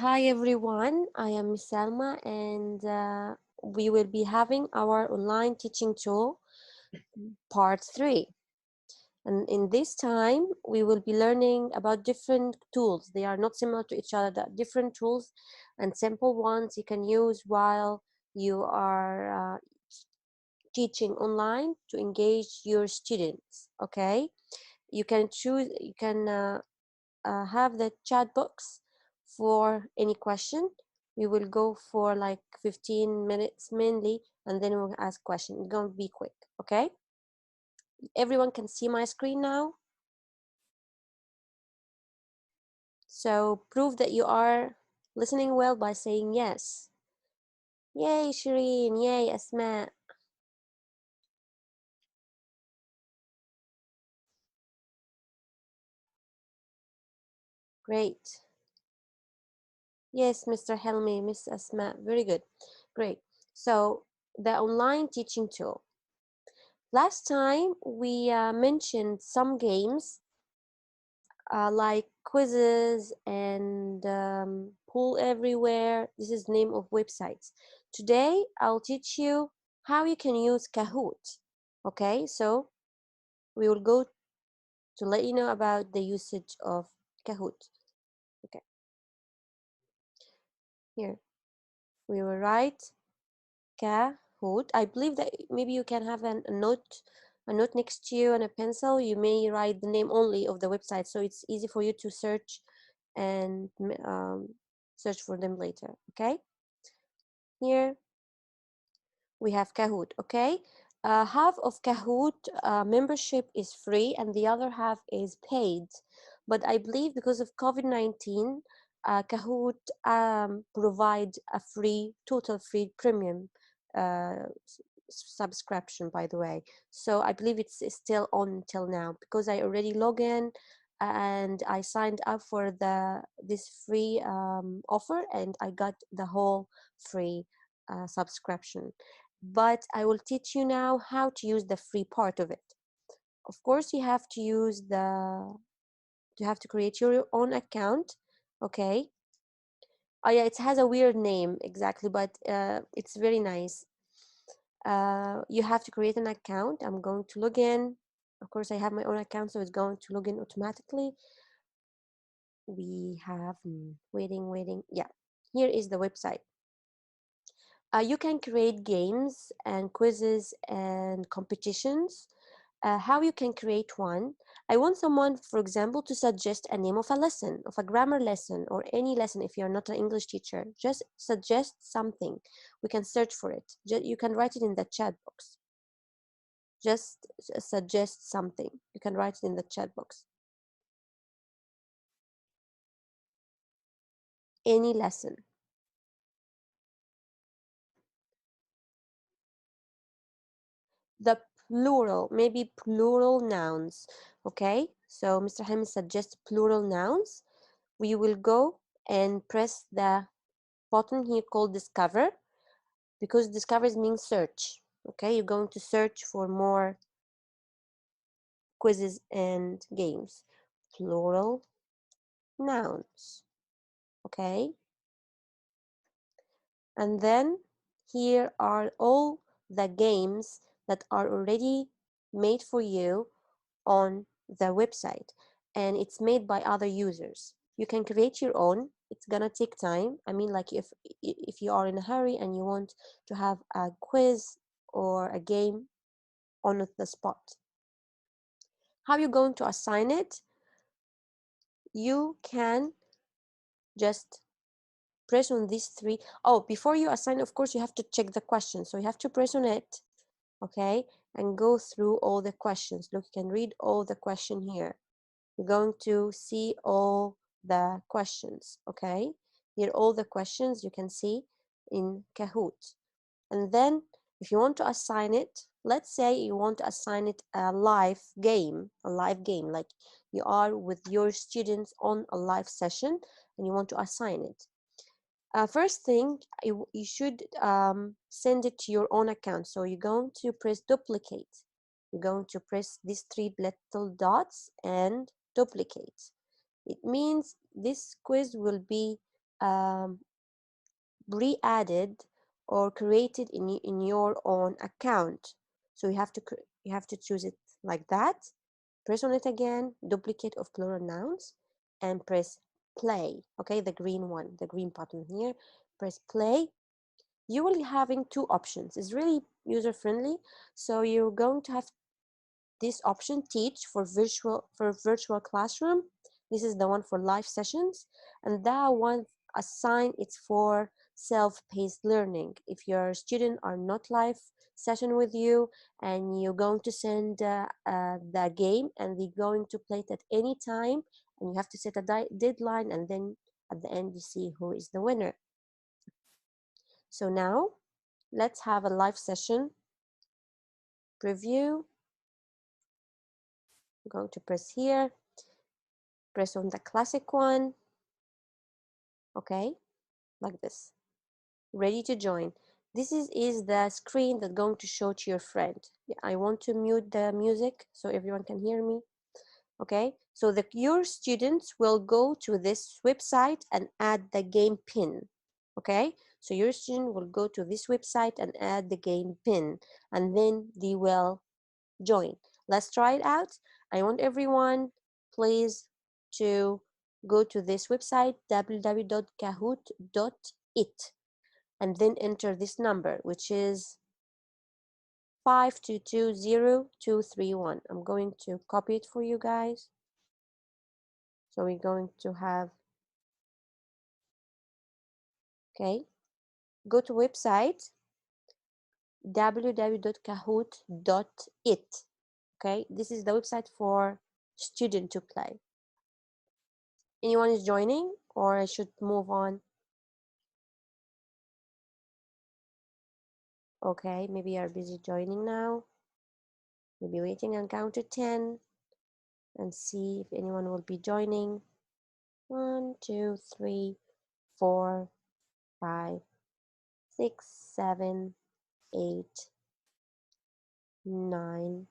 Hi everyone, I am Miss Salma and we will be having our online teaching tool part 3. And in this time, we will be learning about different tools. They are not similar to each other, they're different tools and simple ones you can use while you are teaching online to engage your students, okay? You can choose, you can have the chat box for any question. We will go for like 15 minutes mainly, and then we'll ask questions. It's going to be quick, okay? Everyone can see my screen now. So prove that you are listening well by saying yes. Yay, Shireen. Yay, Asma. Great. Yes, Mr. Helmi, Miss Asma. Very good. Great. So the online teaching tool. Last time we mentioned some games like quizzes and pool everywhere. This is name of websites. Today I'll teach you how you can use Kahoot. Okay, so we will go to let you know about the usage of Kahoot. Okay, here we will write Kahoot. I believe that maybe you can have a note next to you and a pencil. You may write the name only of the website, so it's easy for you to search and search for them later. Okay, here we have Kahoot. Okay, half of Kahoot membership is free and the other half is paid, but I believe because of COVID-19, Kahoot provide a free, total free premium uh, subscription, by the way. So I believe it's still on till now because I already log in and I signed up for this free offer and I got the whole free subscription. But I will teach you now how to use the free part of it. Of course, you have to create your own account. Okay. Oh yeah, it has a weird name exactly, but it's very nice. You have to create an account. I'm going to log in. Of course, I have my own account, so it's going to log in automatically. We have waiting. Yeah, here is the website. You can create games and quizzes and competitions. How you can create one. I want someone, for example, to suggest a name of a lesson, of a grammar lesson, or any lesson if you're not an English teacher. Just suggest something. We can search for it. You can write it in the chat box. Just suggest something. You can write it in the chat box. Any lesson. The plural, maybe plural nouns. Okay, so Mr. Hamid suggests plural nouns. We will go and press the button here called discover, because discover means search. Okay, you're going to search for more quizzes and games. Plural nouns. Okay, and then here are all the games that are already made for you on the website, and it's made by other users. You can create your own. It's gonna take time. I mean, like if you are in a hurry and you want to have a quiz or a game on the spot. How you going to assign it? You can just press on these three. Oh, before you assign, of course, you have to check the question. So you have to press on it, okay, and go through all the questions. Look, you can read all the question here. You're going to see all the questions, okay? Here, all the questions you can see in Kahoot. And then if you want to assign it, let's say you want to assign it a live game, like you are with your students on a live session and you want to assign it. First thing, you should send it to your own account. So you're going to press duplicate. You're going to press these three little dots and duplicate. It means this quiz will be um, re-added or created in your own account. So you have to choose it like that. Press on it again, duplicate of plural nouns, and press play. Okay, the green one, the green button here. Press play. You will be having two options. It's really user friendly. So you're going to have this option, teach for virtual classroom. This is the one for live sessions, and that one assign it's for self-paced learning. If your student are not live session with you and you're going to send the game and they're going to play it at any time, and you have to set a deadline, and then at the end you see who is the winner. So now let's have a live session preview. I'm going to press here, press on the classic one. Okay, like this, ready to join. This is the screen that's going to show to your friend. Yeah, I want to mute the music so everyone can hear me. Okay, so your students will go to this website and add the game pin. Okay, so your student will go to this website and add the game pin, and then they will join. Let's try it out. I want everyone, please, to go to this website, www.kahoot.it, and then enter this number, which is 5220231. I'm going to copy it for you guys. So we're going to have, okay, go to website www.kahoot.it. Okay, this is the website for student to play. Anyone is joining, or I should move on? Okay, maybe you're busy joining now. We'll be waiting and count to 10 and see if anyone will be joining. 1, 2, 3, 4, 5, 6, 7, 8, 9,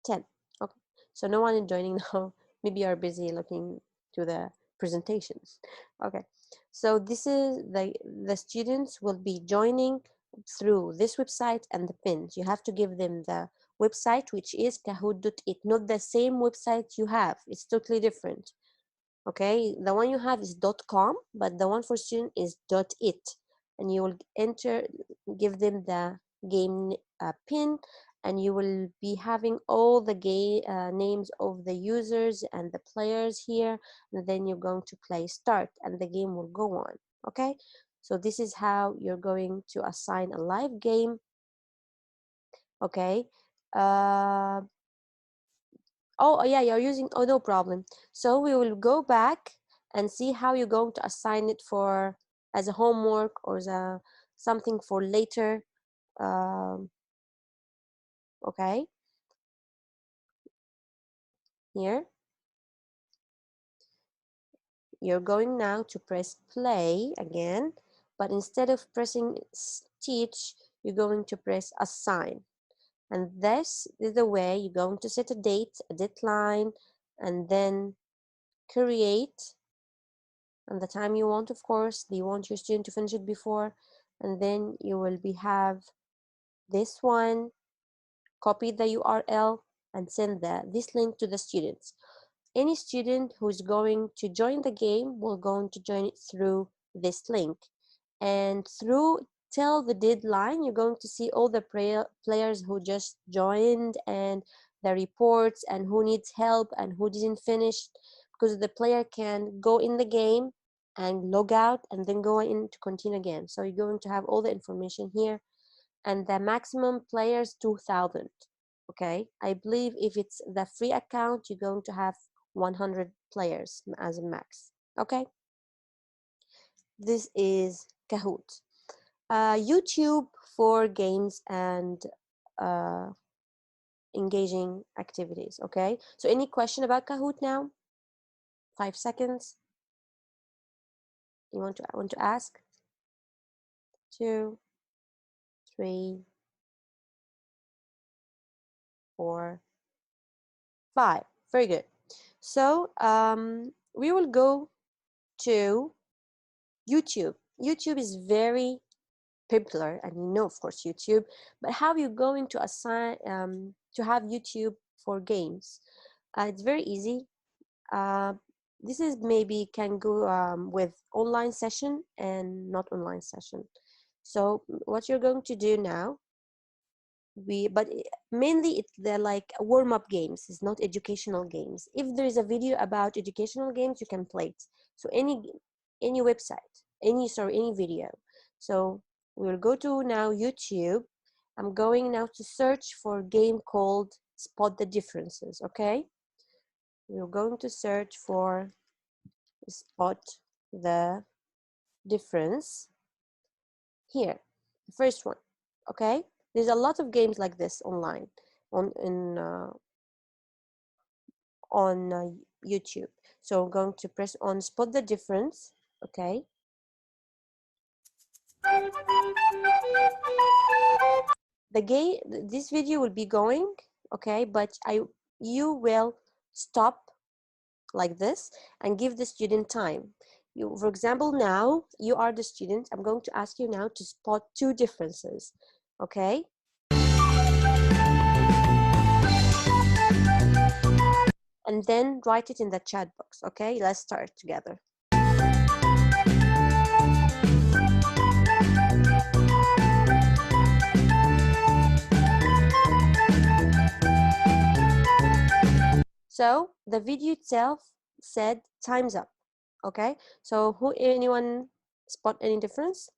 10. Okay, so no one is joining now. Maybe you're busy looking to the presentations. Okay, so this is the students will be joining through this website and the pins. You have to give them the website, which is kahoot.it, not the same website you have. It's totally different. Okay, the one you have is .com, but the one for student is .it, and you will give them the game pin, and you will be having all the game names of the users and the players here, and then you're going to play start, and the game will go on. Okay, so this is how you're going to assign a live game. Okay. uh, Oh, yeah, you're using, oh, no problem. So we will go back and see how you're going to assign it for as a homework or as a something for later. Um, okay, here. You're going now to press play again, but instead of pressing teach, you're going to press assign. And this is the way you're going to set a date, a deadline, and then create, and the time you want, of course. Do you want your student to finish it before? And then you will be have this one, copy the URL and send this link to the students. Any student who's going to join the game will going to join it through this link, and through till the deadline you're going to see all the players who just joined and the reports and who needs help and who didn't finish, because the player can go in the game and log out and then go in to continue again. So you're going to have all the information here, and the maximum players 2000. Okay, I believe if it's the free account you're going to have 100 players as a max. Okay, this is Kahoot. YouTube for games and uh, engaging activities. Okay, so any question about Kahoot now? 5 seconds. You want to ask? 2, 3, 4, 5. Very good. So we will go to YouTube is very popular, and you know, of course, YouTube. But how are you going to assign to have YouTube for games? It's very easy. uh, this is maybe can go with online session and not online session. So what you're going to do now, mainly it's the like warm-up games. It's not educational games. If there is a video about educational games, you can play it. So any website, any video. So we'll go to now YouTube. I'm going now to search for a game called Spot the Differences. Okay, we're going to search for Spot the Difference here, the first one. Okay, there's a lot of games like this online on YouTube. So I'm going to press on Spot the Difference. Okay, this video will be going. Okay, but you will stop like this and give the student time. For example, now you are the student. I'm going to ask you now to spot two differences. Okay, and then write it in the chat box. Okay, let's start together. So the video itself said time's up. Okay, so anyone spot any difference?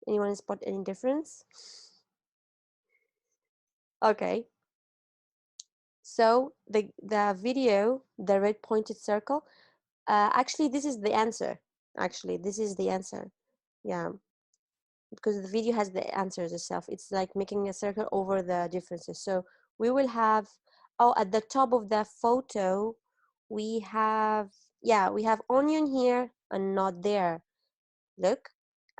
Anyone spot any difference? Okay, so the video, the red pointed circle, actually this is the answer. Actually, this is the answer. Yeah, because the video has the answers itself. It's like making a circle over the differences. So we will have, oh, at the top of the photo, we have, yeah, we have onion here and not there. Look,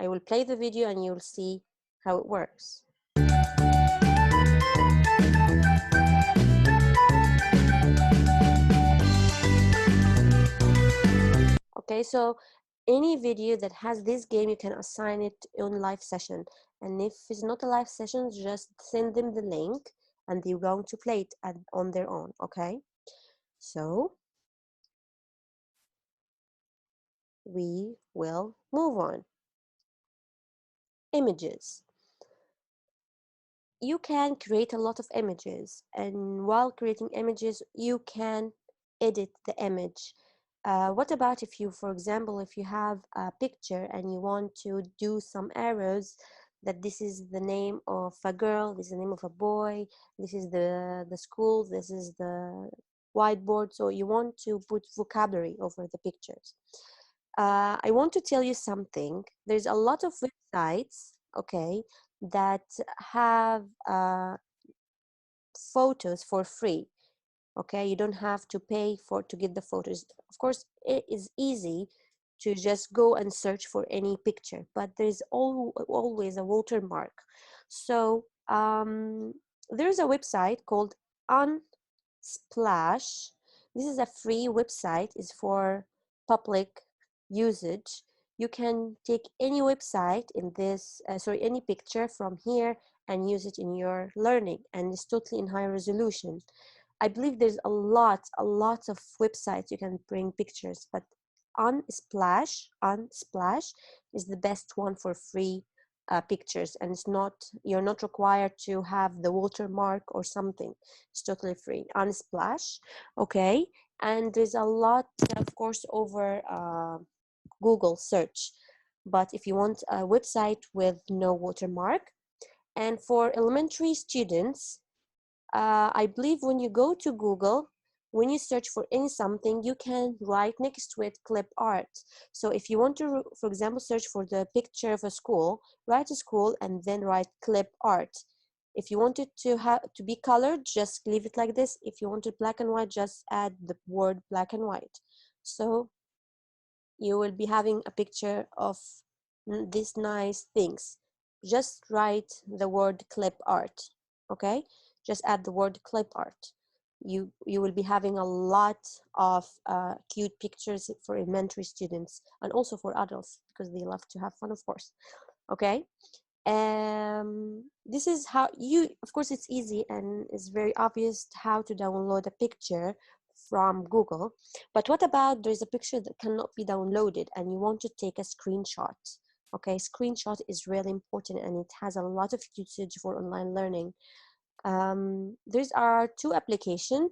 I will play the video and you'll see how it works. Okay, so any video that has this game, you can assign it on live session. And if it's not a live session, just send them the link and they're going to play it on their own, okay? So we will move on. Images. You can create a lot of images, and while creating images, you can edit the image. What about if you, for example, if you have a picture and you want to do some arrows, that this is the name of a girl, this is the name of a boy, this is the school, this is the whiteboard, so you want to put vocabulary over the pictures. I want to tell you something. There's a lot of websites, okay, that have photos for free. Okay, you don't have to pay to get the photos. Of course, it is easy to just go and search for any picture, but there's always a watermark. So there's a website called Unsplash. This is a free website. It's for public usage. You can take any website in this, any picture from here and use it in your learning, and it's totally in high resolution. I believe there's a lot of websites you can bring pictures, but Unsplash is the best one for free pictures, and you're not required to have the watermark or something. It's totally free. Unsplash, okay. And there's a lot, of course, over Google search. But if you want a website with no watermark, and for elementary students, I believe when you go to Google, when you search for something, you can write next to it clip art. So if you want to, for example, search for the picture of a school, write a school and then write clip art. If you want it to be colored, just leave it like this. If you want it black and white, just add the word black and white. So you will be having a picture of these nice things. Just write the word clip art, okay? Just add the word clip art. You will be having a lot of cute pictures for elementary students and also for adults because they love to have fun, of course. Okay. This is how you, of course, it's easy and it's very obvious how to download a picture from Google. But what about there's a picture that cannot be downloaded and you want to take a screenshot? Okay, screenshot is really important and it has a lot of usage for online learning. There's are two applications.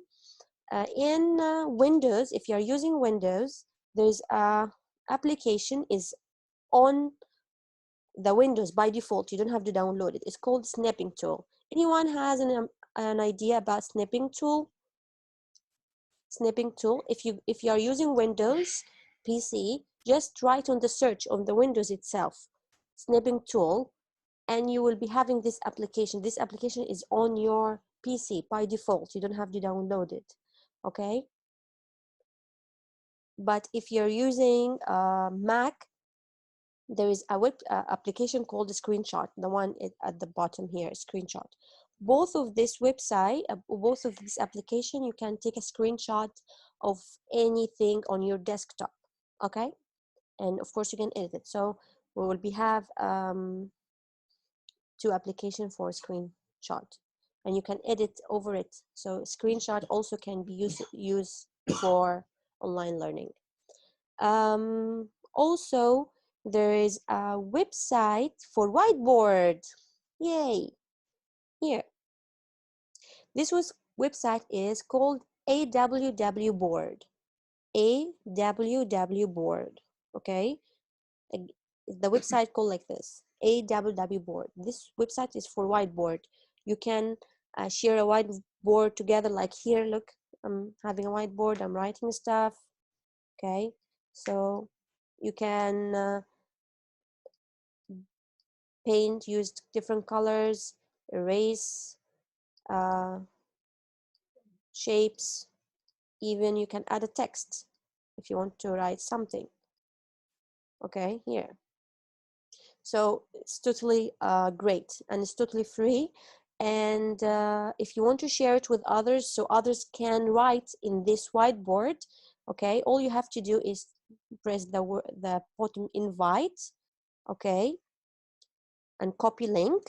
In Windows, if you're using Windows, there's a application is on the Windows by default. You don't have to download it. It's called Snipping Tool. Anyone has an idea about Snipping Tool? Snipping Tool. If you are using Windows PC, just write on the search on the Windows itself, Snipping Tool, and you will be having this application. This application is on your PC by default. You don't have to download it. Okay. But if you're using Mac, there is a web application called a Screenshot, the one at the bottom here, Screenshot. Both of this website, both of this application, you can take a screenshot of anything on your desktop, okay? And of course you can edit it. So we will be have two applications for screenshot and you can edit over it. So screenshot also can be used for online learning. Also, there is a website for Whiteboard. Yay! Here, this website is called AWW Board. AWW Board. Okay, the website called like this. AWW Board. This website is for Whiteboard. You can share a whiteboard together. Like here, look, I'm having a whiteboard. I'm writing stuff. Okay, so you can paint, use different colors, erase shapes. Even you can add a text if you want to write something. Okay, here. So it's totally great and it's totally free. And if you want to share it with others so others can write in this whiteboard, okay, all you have to do is press the bottom invite, okay, and copy link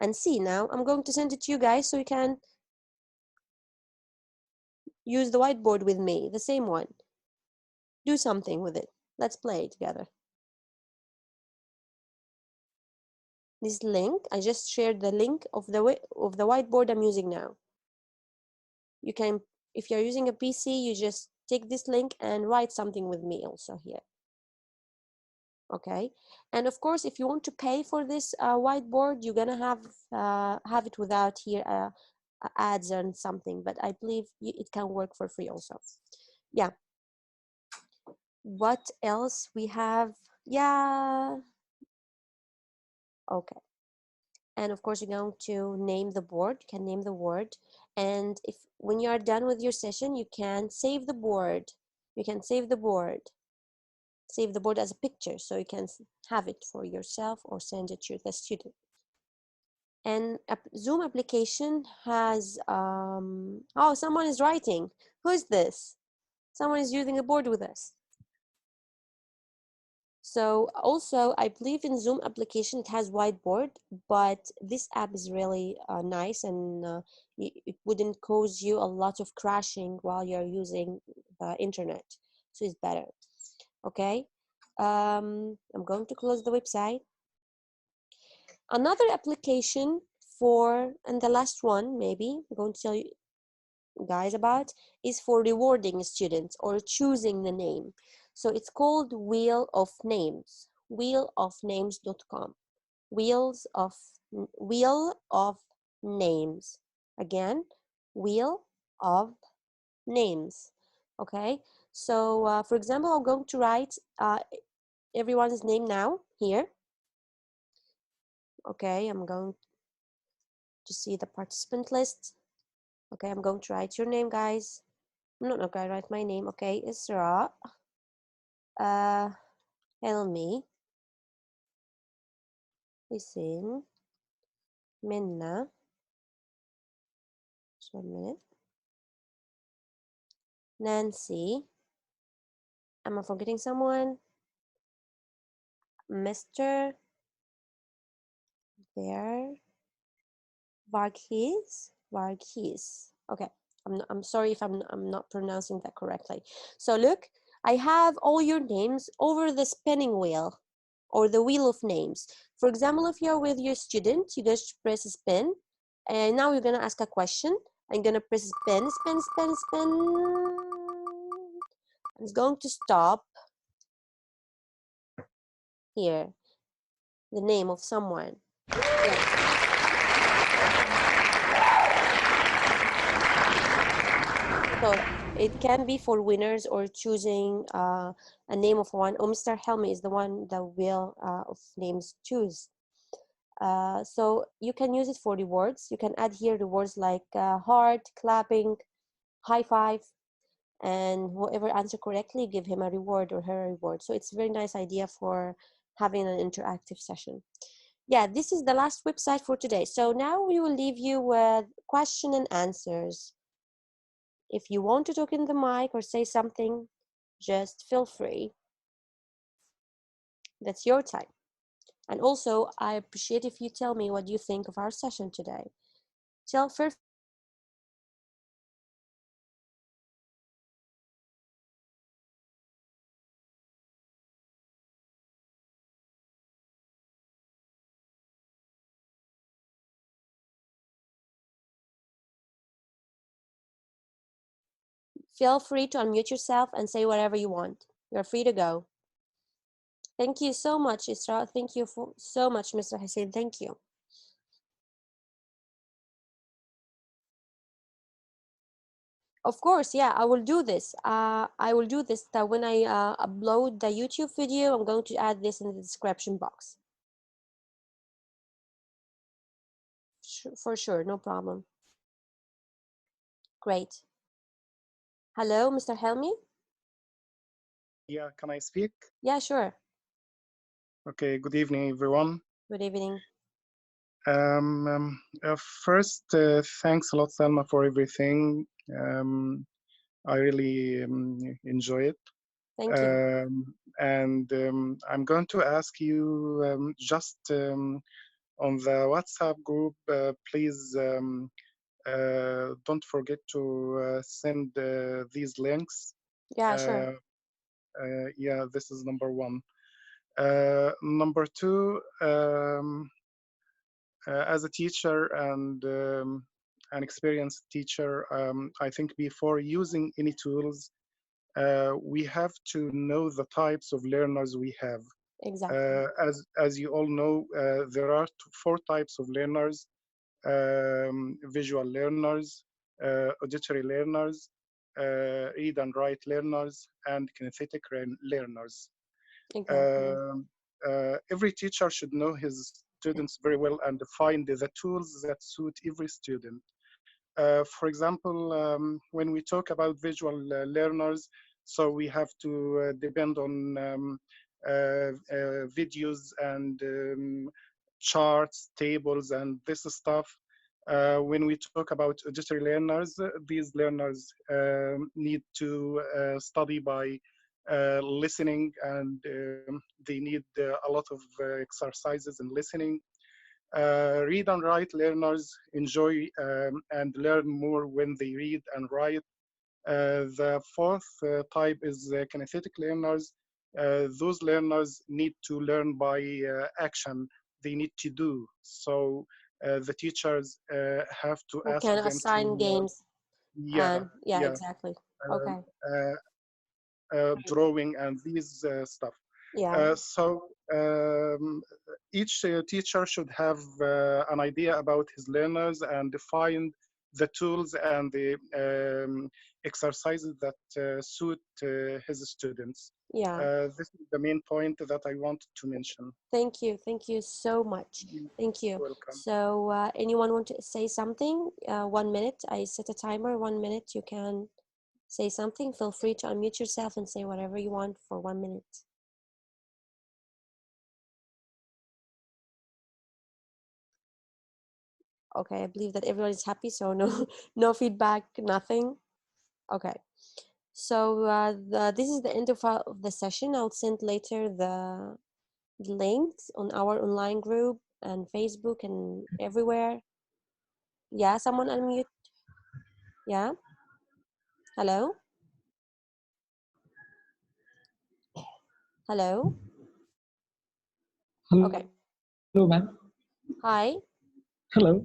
and see. Now I'm going to send it to you guys so you can use the whiteboard with me, the same one. Do something with it. Let's play together. This link, I just shared the link of the whiteboard I'm using now. You can, if you're using a PC, you just take this link and write something with me also here. Okay, and of course, if you want to pay for this whiteboard, you're gonna have it without here ads and something. But I believe it can work for free also. Yeah. What else we have? Yeah. Okay. And of course, you're going to name the board. You can name the board. And if when you are done with your session, you can save the board. You can save the board. Save the board as a picture so you can have it for yourself or send it to the student. And Zoom application has, oh, someone is writing. Who is this? Someone is using a board with us. So also, I believe in Zoom application, it has whiteboard, but this app is really nice and it wouldn't cause you a lot of crashing while you're using the internet. So it's better. Okay. I'm going to close the website. Another application for, and the last one maybe I'm going to tell you guys about, is for rewarding students or choosing the name. So it's called Wheel of Names, wheelofnames.com. Wheel of Names. Again, Wheel of Names. Okay, so for example, I'm going to write everyone's name now here. Okay, I'm going to see the participant list. Okay, I'm going to write your name, guys. I'm not going to write my name. Okay, Isra, Helmi, Isin, Minna. Just 1 minute. Nancy. Am I forgetting someone? Mr. There. Varghese. Varghese. Okay. I'm sorry if I'm not pronouncing that correctly. So look, I have all your names over the spinning wheel or the wheel of names. For example, if you're with your student, you just press spin, and now you're gonna ask a question. I'm gonna press spin, spin, spin, spin. It's going to stop here. The name of someone. Yes. So it can be for winners or choosing a name of one. Oh, Mr. Helmi is the one the wheel of names choose. So you can use it for rewards. You can add here rewards like heart, clapping, high five, and whoever answer correctly, give him a reward or her a reward. So it's a very nice idea for having an interactive session. Yeah, this is the last website for today. So now we will leave you with question and answers. If you want to talk in the mic or say something, just feel free. That's your time. And also, I appreciate if you tell me what you think of our session today. Feel free to unmute yourself and say whatever you want for 1 minute. Feel free to unmute yourself and say whatever you want. You're free to go. Thank you so much, Isra. Thank you so much, Mr. Hussein. Thank you. Of course, yeah, I will do this. I will do this that when I upload the YouTube video, I'm going to add this in the description box. For sure, no problem. Great. Hello, Mr. Helmi? Yeah, can I speak? Yeah, sure. Okay, good evening, everyone. Good evening. Um, um, First, thanks a lot, Salma, for everything. I really enjoy it. Thank you. And I'm going to ask you just on the WhatsApp group, please don't forget to send these links. Yeah, sure. Uh, yeah, this is number one. Number two, as a teacher and an experienced teacher, I think before using any tools, we have to know the types of learners we have. Exactly. As you all know, there are four types of learners: visual learners, auditory learners, read and write learners, and kinesthetic learners. Exactly. Um, every teacher should know his students very well and find the tools that suit every student. For example, when we talk about visual learners, so we have to depend on videos and charts, tables, and this stuff. When we talk about auditory learners, these learners need to study by listening, and they need a lot of exercises in listening. Read and write learners enjoy and learn more when they read and write. The fourth type is kinesthetic learners. Those learners need to learn by action. They need to do. So the teachers have to We ask can them to, assign games yeah, and yeah, yeah, exactly. uh, Okay. drawing and these stuff. Yeah. So each teacher should have an idea about his learners and find the tools and the exercises that suit his students. Yeah. This is the main point that I wanted to mention. Thank you. Thank you so much. You're Thank you. welcome. So, anyone want to say something? 1 minute. I set a timer. 1 minute. You can say something. Feel free to unmute yourself and say whatever you want for 1 minute. Okay, I believe that everyone is happy, so no, no feedback, nothing. Okay. So this is the end of the session. I'll send later the links on our online group and Facebook and everywhere. Yeah, someone unmute. Yeah, hello, hello. Hello, Okay, ma'am. hi. Hello.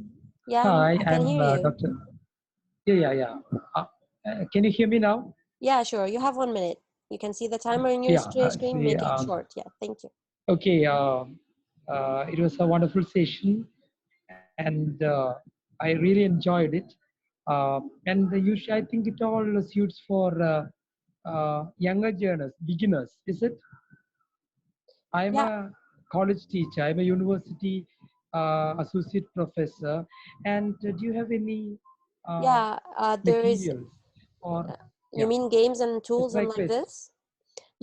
Yeah, Hi, I I'm can hear you. Dr. Yeah. Can you hear me now? Yeah, sure. You have 1 minute. You can see the timer in your Yeah. screen. See, Make it short. Yeah, thank you. okay. It was a wonderful session, and I really enjoyed it. And usually, I think it all suits for younger learners, beginners. Is it? I'm Yeah, a college teacher. I'm a university associate professor. And do you have any uh, yeah. There is. materials or Uh, you yeah? mean games and That's tools my and like question. this?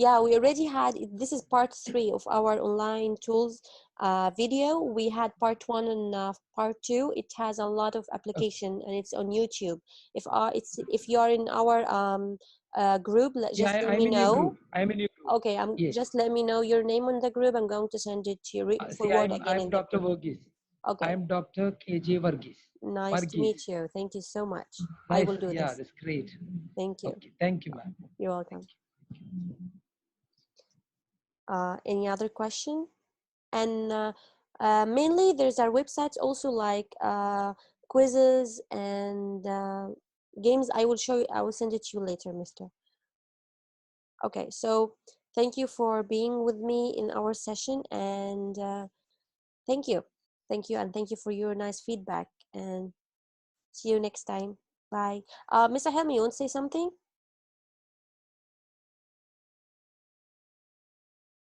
Yeah, we already had, this is part three of our online tools video. We had part one and part two. It has a lot of application and it's on YouTube. If you are in our group, Yeah, just let I'm me in your know. group. I'm in your group. Okay, I'm Yes. just let me know your name on the group. I'm going to send it to you, See, forward again I'm in the Dr. group. Verghese. Okay, I'm Dr. KJ Verghese. nice to Verghese. meet you. Thank you so much. I Nice. will do Yeah, this. that's great. Thank you. Okay. Thank you, ma'am. You're Thank welcome. you. Any other question? And mainly there's our websites also like quizzes and games. I will show you, I will send it to you later, mister. Okay, so thank you for being with me in our session, and thank you, and thank you for your nice feedback, and see you next time. Bye. Mr. Helmi, you want to say something?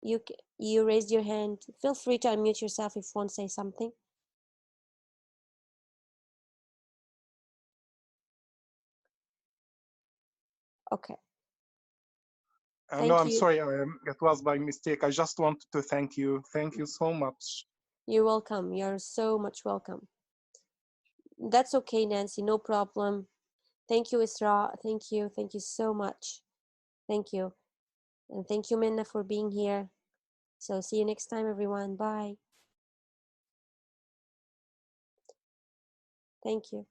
You raised your hand. Feel free to unmute yourself if you want to say something. Okay, No, thank I'm you. sorry. It was by mistake. I just wanted to thank you. Thank you so much. You're welcome. You're so much welcome. That's okay, Nancy. No problem. Thank you, Isra. Thank you. Thank you so much. Thank you. And thank you, Minna, for being here. So see you next time, everyone. Bye. Thank you.